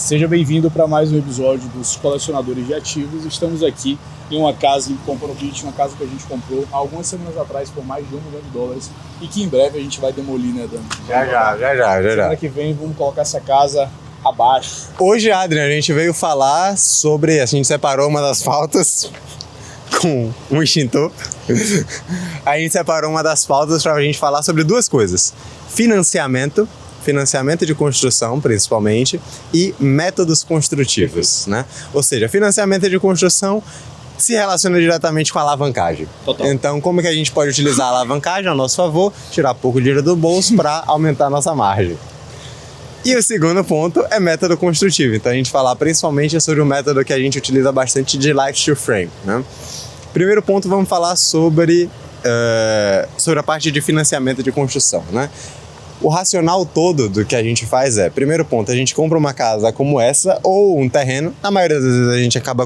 Seja bem-vindo para mais um episódio dos Colecionadores de Ativos. Estamos aqui em uma casa em Pompano Beach, uma casa que a gente comprou há algumas semanas atrás por mais de $1 milhão e que em breve a gente vai demolir, né, Dan? Já. Semana que vem vamos colocar essa casa abaixo. Hoje, Adrian, a gente veio falar sobre... A gente separou uma das pautas com um extintor. A gente separou uma das pautas para a gente falar sobre duas coisas. Financiamento de construção, principalmente, e métodos construtivos, né? Ou seja, financiamento de construção se relaciona diretamente com a alavancagem. Total. Então, como é que a gente pode utilizar a alavancagem a nosso favor, tirar pouco dinheiro do bolso para aumentar a nossa margem? E o segundo ponto é método construtivo. Então, a gente falar principalmente sobre o método que a gente utiliza bastante de Life to Frame, né? Primeiro ponto, vamos falar sobre a parte de financiamento de construção, né? O racional todo do que a gente faz é, primeiro ponto, a gente compra uma casa como essa ou um terreno. Na maioria das vezes a gente acaba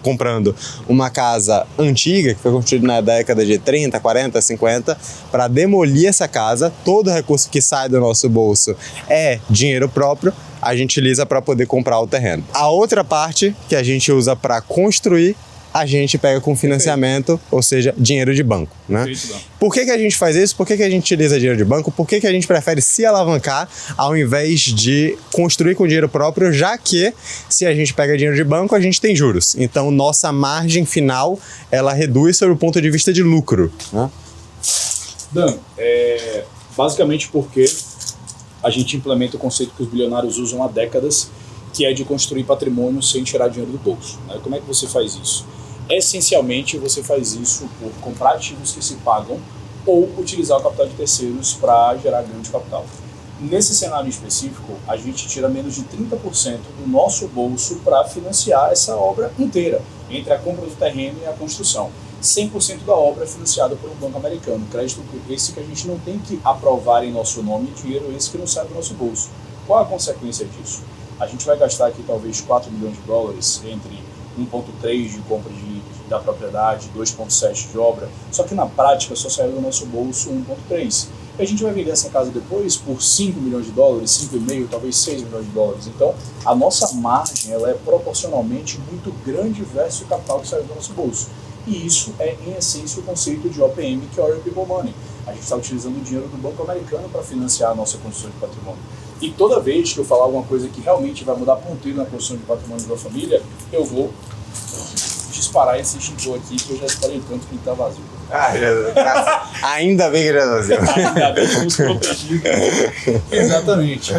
comprando uma casa antiga, que foi construída na década de 30, 40, 50, para demolir essa casa. Todo recurso que sai do nosso bolso é dinheiro próprio, a gente utiliza para poder comprar o terreno. A outra parte que a gente usa para construir, a gente pega com financiamento, ou seja, dinheiro de banco, né? Por que a gente faz isso? Por que a gente utiliza dinheiro de banco? Por que a gente prefere se alavancar ao invés de construir com dinheiro próprio, já que se a gente pega dinheiro de banco, a gente tem juros. Então, nossa margem final, ela reduz sob o ponto de vista de lucro, né? Dan, basicamente porque a gente implementa o conceito que os bilionários usam há décadas, que é de construir patrimônio sem tirar dinheiro do bolso, né? Como é que você faz isso? Essencialmente, você faz isso por comprar ativos que se pagam ou utilizar o capital de terceiros para gerar ganho de capital. Nesse cenário específico, a gente tira menos de 30% do nosso bolso para financiar essa obra inteira, entre a compra do terreno e a construção. 100% da obra é financiada por um banco americano, crédito esse que a gente não tem que aprovar em nosso nome, dinheiro esse que não sai do nosso bolso. Qual a consequência disso? A gente vai gastar aqui talvez $4 milhões entre 1,3 de compra da propriedade, 2,7 de obra, só que na prática só saiu do nosso bolso 1,3. E a gente vai vender essa casa depois por $5 milhões, 5,5, talvez $6 milhões. Então, a nossa margem ela é proporcionalmente muito grande versus o capital que saiu do nosso bolso. E isso é, em essência, o conceito de OPM, que é Other People Money. A gente está utilizando o dinheiro do banco americano para financiar a nossa construção de patrimônio. E toda vez que eu falar alguma coisa que realmente vai mudar ponteiro na construção de patrimônio da família, eu vou disparar esse extintor aqui, que eu já disparei tanto que ele está vazio. Ainda bem que ele é vazio. Ainda bem que nos protegidos. Exatamente.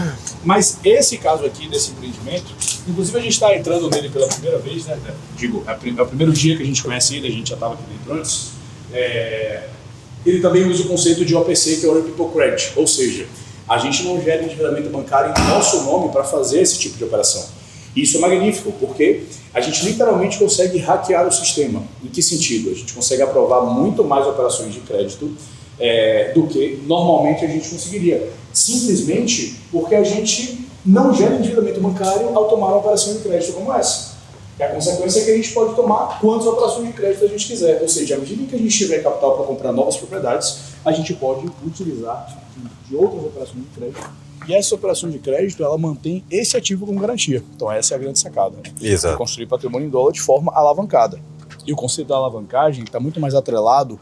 Mas esse caso aqui, desse empreendimento, inclusive a gente está entrando nele pela primeira vez, né? Digo, é o primeiro dia que a gente conhece ele, a gente já estava aqui dentro antes. Ele também usa o conceito de OPC, que é Other People Credit, ou seja, a gente não gera endividamento bancário em nosso nome para fazer esse tipo de operação. Isso é magnífico, porque a gente literalmente consegue hackear o sistema. Em que sentido? A gente consegue aprovar muito mais operações de crédito do que normalmente a gente conseguiria. Simplesmente porque a gente não gera endividamento bancário ao tomar uma operação de crédito como essa. E a consequência é que a gente pode tomar quantas operações de crédito a gente quiser. Ou seja, à medida que a gente tiver capital para comprar novas propriedades, a gente pode utilizar de outras operações de crédito. E essa operação de crédito, ela mantém esse ativo como garantia. Então essa é a grande sacada, né? Exato. Construir patrimônio em dólar de forma alavancada. E o conceito da alavancagem está muito mais atrelado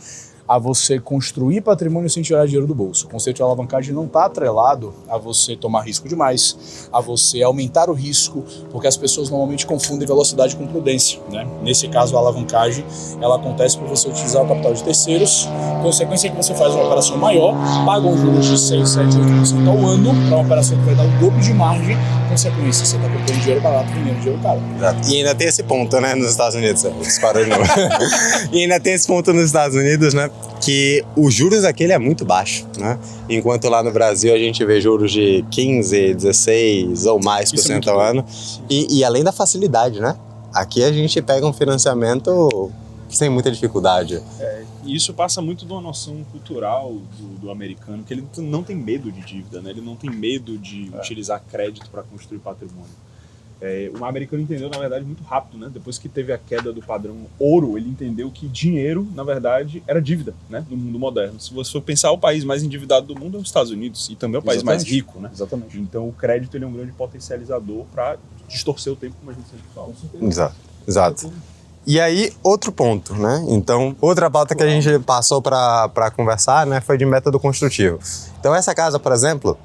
a você construir patrimônio sem tirar dinheiro do bolso. O conceito de alavancagem não está atrelado a você tomar risco demais, a você aumentar o risco, porque as pessoas normalmente confundem velocidade com prudência, né? Nesse caso, a alavancagem ela acontece por você utilizar o capital de terceiros, consequência é que você faz uma operação maior, paga um juros de 6, 7, 8% ao ano para uma operação que vai dar o dobro de margem, consequência, você está comprando dinheiro barato, vendendo dinheiro caro. Exato. E ainda tem esse ponto, né, nos Estados Unidos. Disparou de novo. E ainda tem esse ponto nos Estados Unidos, né, que os juros aqui ele é muito baixo, né? Enquanto lá no Brasil a gente vê juros de 15, 16 ou mais por cento ao ano. E além da facilidade, né? Aqui a gente pega um financiamento sem muita dificuldade. E isso passa muito de uma noção cultural do americano, que ele não tem medo de dívida, né? Ele não tem medo de utilizar crédito para construir patrimônio. O americano entendeu, na verdade, muito rápido, né? Depois que teve a queda do padrão ouro, ele entendeu que dinheiro, na verdade, era dívida, né? No mundo moderno. Se você for pensar, o país mais endividado do mundo é os Estados Unidos, e também é o país mais rico, né? Exatamente. Então o crédito ele é um grande potencializador para distorcer o tempo, como a gente sempre fala. Exato. E aí, outro ponto, né? Então, outra pauta que a gente passou para conversar, né, foi de método construtivo. Então, essa casa, por exemplo,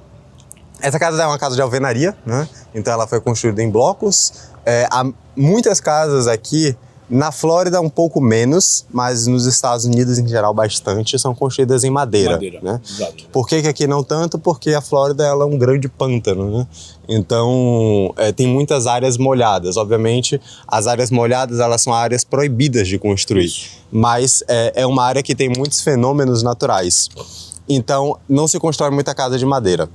essa casa é uma casa de alvenaria, né? Então ela foi construída em blocos. Há muitas casas aqui, na Flórida um pouco menos, mas nos Estados Unidos em geral bastante, são construídas em madeira. Né? Exato. Por que aqui não tanto? Porque a Flórida ela é um grande pântano, né? Então tem muitas áreas molhadas. Obviamente as áreas molhadas elas são áreas proibidas de construir, mas é uma área que tem muitos fenômenos naturais. Então não se constrói muita casa de madeira.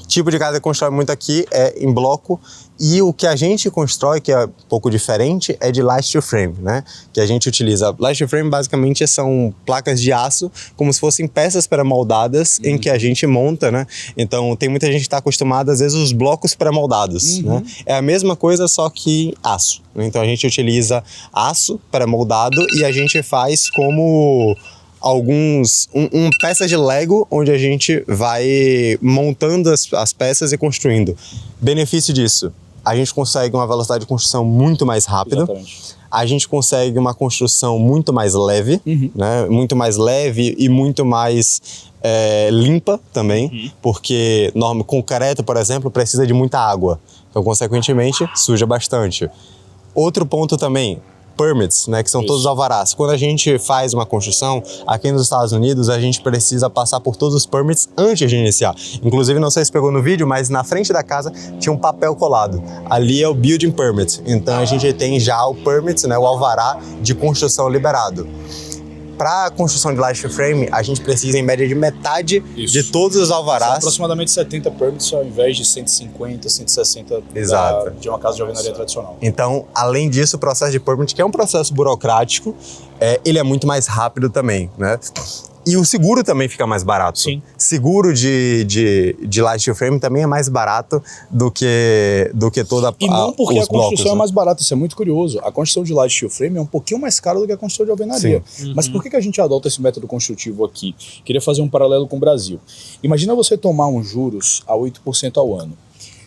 O tipo de casa que constrói muito aqui é em bloco, e o que a gente constrói, que é um pouco diferente, é de last to frame, né? Que a gente utiliza. Last to frame basicamente são placas de aço, como se fossem peças pré-moldadas em que a gente monta, né? Então tem muita gente que está acostumada, às vezes, os blocos pré-moldados, né? É a mesma coisa, só que em aço. Então a gente utiliza aço pré-moldado e a gente faz como peças de Lego, onde a gente vai montando as peças e construindo. Benefício disso, a gente consegue uma velocidade de construção muito mais rápida. Exatamente. A gente consegue uma construção muito mais leve, né? Muito mais leve e muito mais limpa também, porque concreto, por exemplo, precisa de muita água. Então, consequentemente, suja bastante. Outro ponto também, permits, né, que são todos os alvarás. Quando a gente faz uma construção, aqui nos Estados Unidos, a gente precisa passar por todos os permits antes de iniciar. Inclusive, não sei se pegou no vídeo, mas na frente da casa tinha um papel colado. Ali é o building permit. Então, a gente tem já o permit, né, o alvará de construção liberado. Para a construção de last frame, a gente precisa em média de metade de todos os alvarás. São aproximadamente 70 permits ao invés de 150, 160 de uma casa de alvenaria tradicional. Então, além disso, o processo de permit, que é um processo burocrático, ele é muito mais rápido também, né? E o seguro também fica mais barato. Sim. Seguro de last frame também é mais barato do que toda E não porque a construção blocos, é mais barata, isso é muito curioso. A construção de light steel frame é um pouquinho mais cara do que a construção de alvenaria. Mas por que a gente adota esse método construtivo aqui? Queria fazer um paralelo com o Brasil. Imagina você tomar uns juros a 8% ao ano.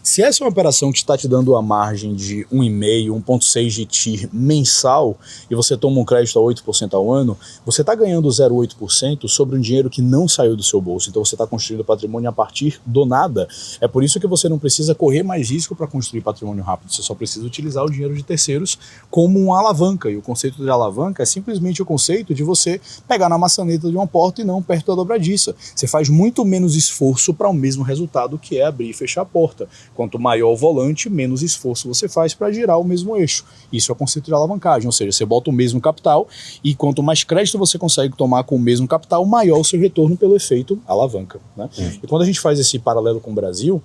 Se essa é uma operação que está te dando a margem de 1,5%, 1,6% de TIR mensal, e você toma um crédito a 8% ao ano, você está ganhando 0,8% sobre um dinheiro que não saiu do seu bolso. Então você está construindo patrimônio a partir do nada. É por isso que você não precisa correr mais risco para construir patrimônio rápido. Você só precisa utilizar o dinheiro de terceiros como uma alavanca. E o conceito de alavanca é simplesmente o conceito de você pegar na maçaneta de uma porta e não perto da dobradiça. Você faz muito menos esforço para o mesmo resultado, que é abrir e fechar a porta. Quanto maior o volante, menos esforço você faz para girar o mesmo eixo. Isso é o conceito de alavancagem, ou seja, você bota o mesmo capital e quanto mais crédito você consegue tomar com o mesmo capital, maior o seu retorno pelo efeito alavanca. Né? E quando a gente faz esse paralelo com o Brasil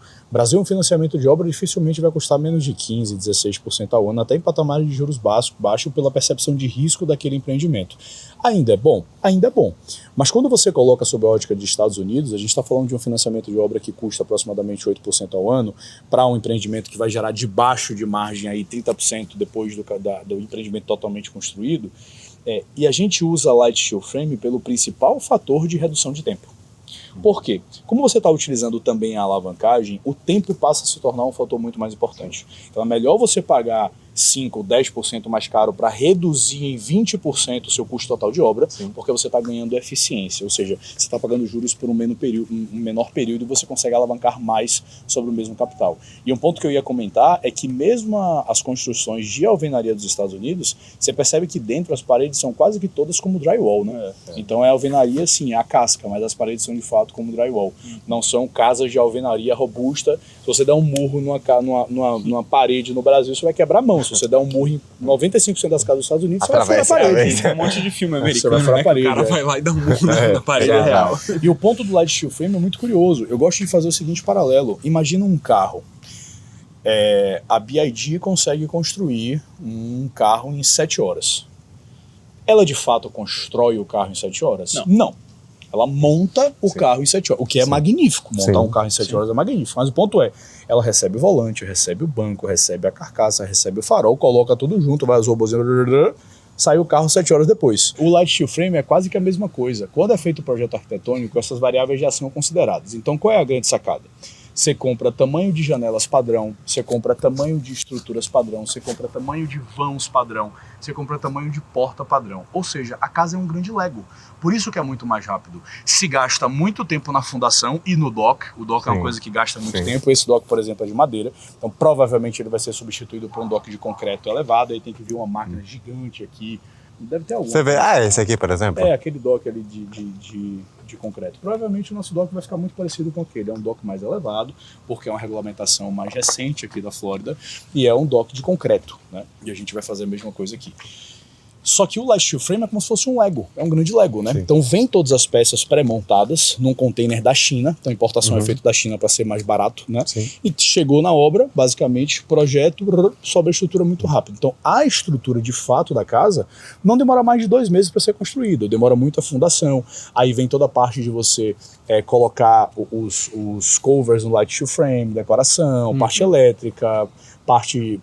um financiamento de obra dificilmente vai custar menos de 15%, 16% ao ano, até em patamares de juros baixo pela percepção de risco daquele empreendimento. Ainda é bom? Ainda é bom. Mas quando você coloca sob a ótica de Estados Unidos, a gente está falando de um financiamento de obra que custa aproximadamente 8% ao ano para um empreendimento que vai gerar debaixo de margem aí 30% depois do empreendimento totalmente construído. E a gente usa light steel frame pelo principal fator de redução de tempo. Por quê? Como você está utilizando também a alavancagem, o tempo passa a se tornar um fator muito mais importante. Então é melhor você pagar 5% ou 10% mais caro para reduzir em 20% o seu custo total de obra, porque você está ganhando eficiência, ou seja, você está pagando juros por um menor período e você consegue alavancar mais sobre o mesmo capital. E um ponto que eu ia comentar é que mesmo as construções de alvenaria dos Estados Unidos, você percebe que dentro as paredes são quase que todas como drywall, né? Então é alvenaria sim, é a casca, mas as paredes são de fato como drywall. Não são casas de alvenaria robusta. Se você der um murro numa parede no Brasil, você vai quebrar a mão. Se você der um murro em 95% das casas dos Estados Unidos, você vai furar a parede. Tem um monte de filme americano, você vai furar a parede, o cara vai lá e dá um murro na parede real. E o ponto do light steel frame é muito curioso. Eu gosto de fazer o seguinte paralelo. Imagina um carro. A BYD consegue construir um carro em 7 horas. Ela de fato constrói o carro em 7 horas? Não. Ela monta o carro em 7 horas, o que é magnífico. Montar um carro em 7 horas é magnífico. Mas o ponto é, ela recebe o volante, recebe o banco, recebe a carcaça, recebe o farol, coloca tudo junto, vai as robozinhas, sai o carro 7 horas depois. O Light Steel Frame é quase que a mesma coisa. Quando é feito o projeto arquitetônico, essas variáveis já são consideradas. Então, qual é a grande sacada? Você compra tamanho de janelas padrão, você compra tamanho de estruturas padrão, você compra tamanho de vãos padrão, você compra tamanho de porta padrão. Ou seja, a casa é um grande Lego. Por isso que é muito mais rápido. Se gasta muito tempo na fundação e no dock. O dock é uma coisa que gasta muito tempo. Esse dock, por exemplo, é de madeira. Então, provavelmente, ele vai ser substituído por um dock de concreto elevado. Aí tem que vir uma máquina gigante aqui. Deve ter algum. Você vê, esse aqui, por exemplo? É, aquele dock ali de concreto. Provavelmente o nosso dock vai ficar muito parecido com aquele. É um dock mais elevado, porque é uma regulamentação mais recente aqui da Flórida, e é um dock de concreto, né? E a gente vai fazer a mesma coisa aqui. Só que o Light Steel Frame é como se fosse um Lego, é um grande Lego, né? Sim. Então vem todas as peças pré-montadas num container da China, então a importação é feita da China para ser mais barato, né? Sim. E chegou na obra, basicamente, projeto, sobe a estrutura muito rápido. Então a estrutura de fato da casa não demora mais de 2 meses para ser construída, demora muito a fundação, aí vem toda a parte de você colocar os covers no Light Steel Frame, decoração, parte elétrica, parte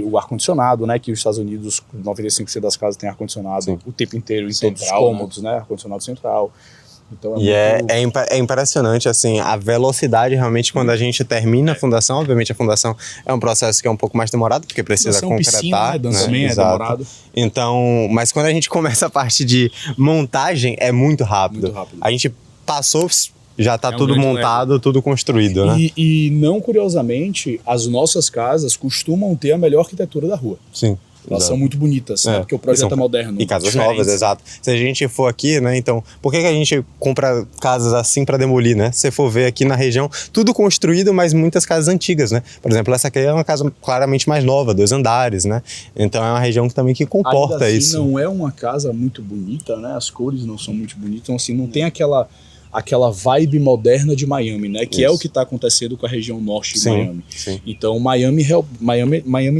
o ar-condicionado, né, que os Estados Unidos, 95% das casas tem ar-condicionado o tempo inteiro, em todos os cômodos, né, ar-condicionado central. Então é impressionante, assim, a velocidade realmente quando a gente termina a fundação. Obviamente a fundação é um processo que é um pouco mais demorado, porque precisa concretar. Piscina, né? Também é demorado. Então, mas quando a gente começa a parte de montagem, é muito rápido. Muito rápido. A gente passou... Já está tudo montado, tudo construído, né? E não curiosamente, as nossas casas costumam ter a melhor arquitetura da rua. Sim. Elas são muito bonitas, né? Porque o projeto é moderno. E casas novas, exato. Se a gente for aqui, né? Então, por que a gente compra casas assim para demolir, né? Se você for ver aqui na região, tudo construído, mas muitas casas antigas, né? Por exemplo, essa aqui é uma casa claramente mais nova, 2 andares, né? Então é uma região que também que comporta ainda assim, isso. Não é uma casa muito bonita, né? As cores não são muito bonitas, então assim, não tem aquela vibe moderna de Miami, né? Que é o que está acontecendo com a região norte de Miami. Sim. Então Miami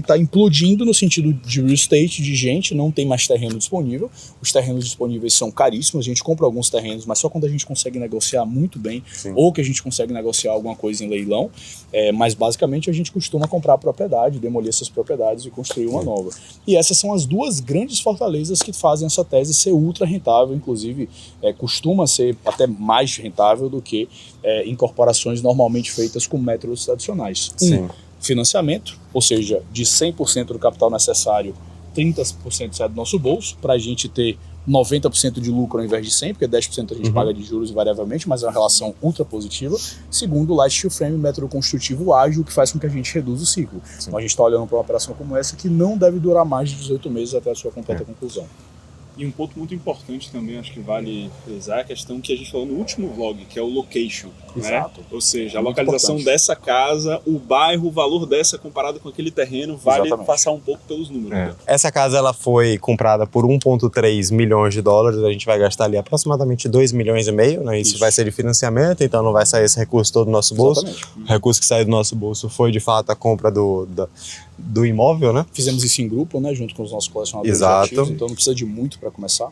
está implodindo no sentido de real estate, de gente, não tem mais terreno disponível. Os terrenos disponíveis são caríssimos, a gente compra alguns terrenos, mas só quando a gente consegue negociar muito bem, ou que a gente consegue negociar alguma coisa em leilão. Mas basicamente a gente costuma comprar a propriedade, demolir essas propriedades e construir uma nova. E essas são as 2 grandes fortalezas que fazem essa tese ser ultra rentável, inclusive costuma ser até mais rentável do que incorporações normalmente feitas com métodos tradicionais. Financiamento, ou seja, de 100% do capital necessário, 30% sai do nosso bolso, para a gente ter 90% de lucro ao invés de 100%, porque 10% a gente paga de juros variavelmente, mas é uma relação ultra positiva. Segundo, o Light Steel Frame, método construtivo ágil, que faz com que a gente reduza o ciclo. Então a gente está olhando para uma operação como essa que não deve durar mais de 18 meses até a sua completa conclusão. E um ponto muito importante também, acho que vale frisar, é a questão que a gente falou no último vlog, que é o location. Exato. Né? Ou seja, a localização dessa casa, o bairro, o valor dessa comparado com aquele terreno, vale passar um pouco pelos números. Essa casa ela foi comprada por 1,3 milhões de dólares, a gente vai gastar ali aproximadamente 2,5 milhões, né? Isso vai ser de financiamento, então não vai sair esse recurso todo do nosso bolso. O recurso que saiu do nosso bolso foi de fato a compra do imóvel, né? Fizemos isso em grupo, né? Junto com os nossos colecionadores ativos, então não precisa de muito para começar.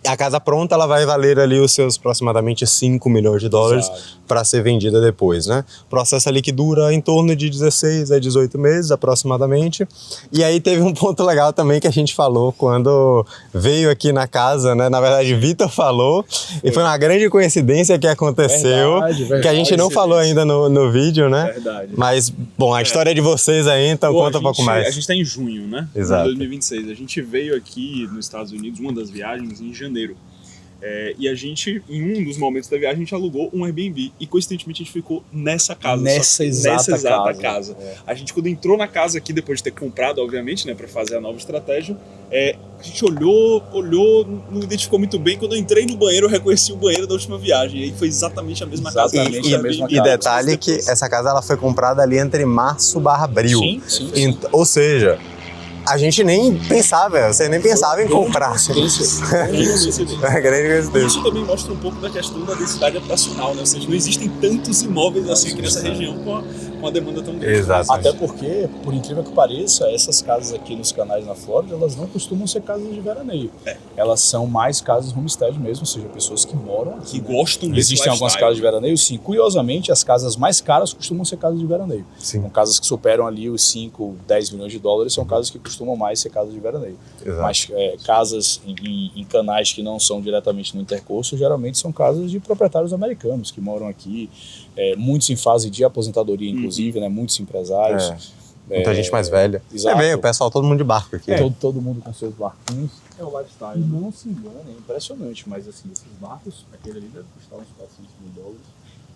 A casa pronta ela vai valer ali os seus aproximadamente 5 milhões de dólares para ser vendida depois, né? Processo ali que dura em torno de 16 a 18 meses aproximadamente. E aí teve um ponto legal também que a gente falou quando veio aqui na casa, né? Na verdade, Vitor falou e foi uma grande coincidência que aconteceu, que a gente não falou ainda no vídeo, né? Verdade. Mas, bom, a história é de vocês aí, então conta um pouco mais. A gente está em junho, né? Exato. De 2026. A gente veio aqui nos Estados Unidos, uma das viagens, em janeiro. E a gente, em um dos momentos da viagem, a gente alugou um Airbnb e coincidentemente a gente ficou nessa casa. Nessa exata casa. A gente, quando entrou na casa aqui, depois de ter comprado, obviamente, né, para fazer a nova estratégia, a gente olhou, não identificou muito bem. Quando eu entrei no banheiro, eu reconheci o banheiro da última viagem. E aí foi exatamente a mesma casa. E detalhe que essa casa ela foi comprada ali entre março/abril. Sim. Ou seja, a gente nem pensava, você nem pensava em comprar. Isso também mostra um pouco da questão da densidade habitacional, né? Ou seja, não existem tantos imóveis assim aqui nessa região com a demanda tão grande. Exatamente. Até porque, por incrível que pareça, essas casas aqui nos canais na Flórida, elas não costumam ser casas de veraneio. Elas são mais casas homestead mesmo, ou seja, pessoas que moram aqui. Que gostam desse Existem algumas lifestyle. casas de veraneio, sim. Curiosamente, as casas mais caras costumam ser casas de veraneio. Sim. São casas que superam ali os 5, 10 milhões de dólares, são casas que costumam mais ser casas de veraneio. Exato. Mas casas em canais que não são diretamente no intercurso, geralmente são casas de proprietários americanos que moram aqui, muitos em fase de aposentadoria, inclusive, né? Muitos empresários. Muita gente mais velha. Exato. Você vê, o pessoal, todo mundo de barco aqui. Todo mundo com seus barquinhos. É o lifestyle. E não se engane, é impressionante, mas assim, esses barcos, aquele ali deve custar uns 400 mil dólares,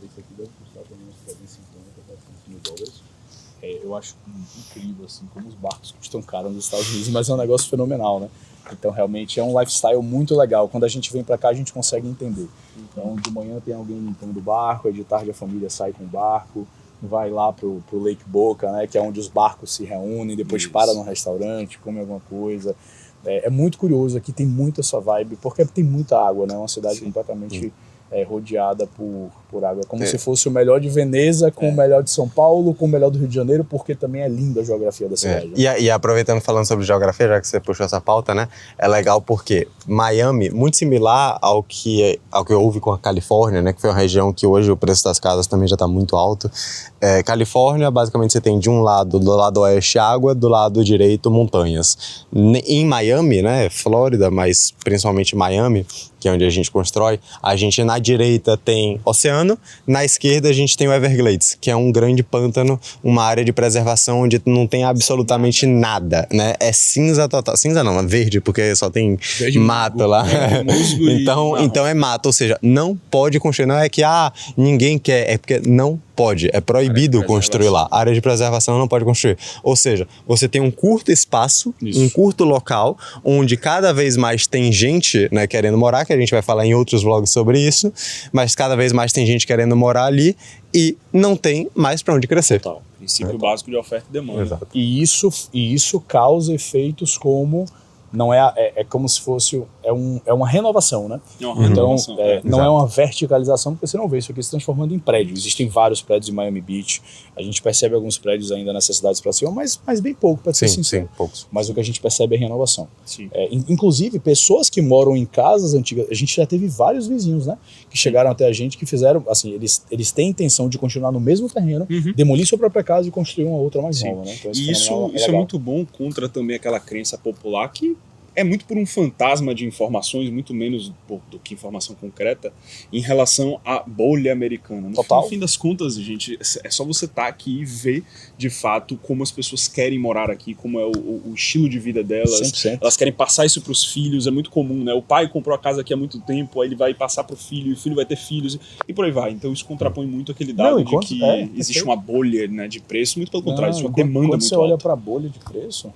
esse aqui deve custar também uns 350, 400 mil dólares. Eu acho incrível, assim, como os barcos custam caro nos Estados Unidos, mas é um negócio fenomenal, né? Então, realmente, é um lifestyle muito legal. Quando a gente vem pra cá, a gente consegue entender. Então, de manhã tem alguém limpando o barco, de tarde a família sai com o barco, vai lá pro Lake Boca, né, que é onde os barcos se reúnem, depois para num restaurante, come alguma coisa. É muito curioso, aqui tem muito essa vibe, porque tem muita água, né? É uma cidade completamente rodeada por água. É como se fosse o melhor de Veneza com o melhor de São Paulo, com o melhor do Rio de Janeiro, porque também é linda a geografia da cidade. Né? E aproveitando, falando sobre geografia, já que você puxou essa pauta, né? É legal porque Miami, muito similar ao que houve com a Califórnia, né? Que foi uma região que hoje o preço das casas também já está muito alto. Califórnia, basicamente, você tem de um lado, do lado oeste, água, do lado direito, montanhas. Em Miami, né? Flórida, mas principalmente Miami, que é onde a gente constrói, a gente na direita tem oceano, na esquerda a gente tem o Everglades, que é um grande pântano, uma área de preservação onde não tem absolutamente nada, né? É cinza total. Cinza não, é verde, porque só tem mato lá. Então é mato, ou seja, não pode construir. Não é que ninguém quer, é porque não pode, é proibido construir lá. A área de preservação não pode construir. Ou seja, você tem um curto espaço, um curto local, onde cada vez mais tem gente, né, querendo morar, que a gente vai falar em outros vlogs sobre isso, mas cada vez mais tem gente querendo morar ali e não tem mais para onde crescer. Total. Princípio básico de oferta e demanda. Exato. E isso causa efeitos como não é como se fosse uma renovação, né? Então não é uma verticalização, porque você não vê isso aqui se transformando em prédio. Existem vários prédios em Miami Beach, a gente percebe alguns prédios ainda nessas cidades para cima, mas bem pouco, para ser sincero. Sim, poucos. Mas o que a gente percebe é renovação. Sim. Inclusive pessoas que moram em casas antigas, a gente já teve vários vizinhos, né, que chegaram até a gente, que fizeram assim, eles têm intenção de continuar no mesmo terreno, demolir sua própria casa e construir uma outra mais nova, né? Então, e isso é muito bom contra também aquela crença popular que é muito por um fantasma de informações, muito menos do que informação concreta, em relação à bolha americana. No fim das contas, gente, é só você estar aqui e ver, de fato, como as pessoas querem morar aqui, como é o estilo de vida delas. 100%. Elas querem passar isso para os filhos, é muito comum, né? O pai comprou a casa aqui há muito tempo, aí ele vai passar para o filho vai ter filhos, e por aí vai. Então isso contrapõe muito aquele dado de que existe uma bolha, né, de preço, muito pelo contrário, isso é uma demanda muito alta. Quando você olha para a bolha de preço,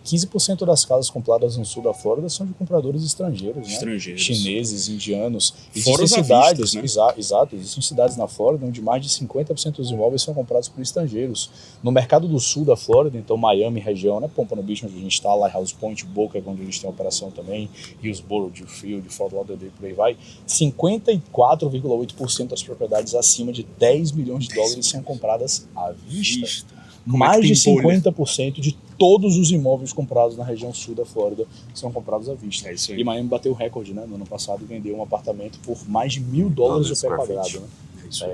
15% das casas compradas no sul da Flórida são de compradores estrangeiros, né? Chineses, indianos. Fora os cidades, né? Exato. Existem cidades na Flórida onde mais de 50% dos imóveis são comprados por estrangeiros. No mercado do sul da Flórida, então Miami, região, né? Pompano Beach, onde a gente está, Lighthouse Point, Boca, onde a gente tem operação também, Hillsborough, Deerfield, Fort Lauderdale, por aí vai, 54,8% das propriedades acima de 10 milhões de dólares são compradas à vista. Mais de 50% de todos os imóveis comprados na região sul da Flórida são comprados à vista. E Miami bateu o recorde, né? No ano passado vendeu um apartamento por mais de $1.000 o pé quadrado, né?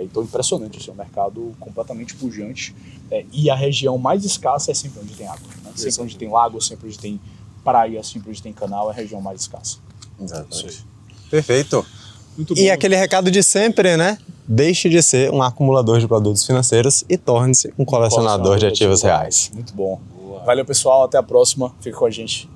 Então impressionante, é um mercado completamente pujante. E a região mais escassa é sempre onde tem água, né? Sempre onde tem lago, sempre onde tem praia, sempre onde tem canal, é a região mais escassa. Exatamente. Perfeito. Muito bom. E aquele recado de sempre, né? Deixe de ser um acumulador de produtos financeiros e torne-se um colecionador de ativos reais. Muito bom. Valeu, pessoal. Até a próxima. Fica com a gente.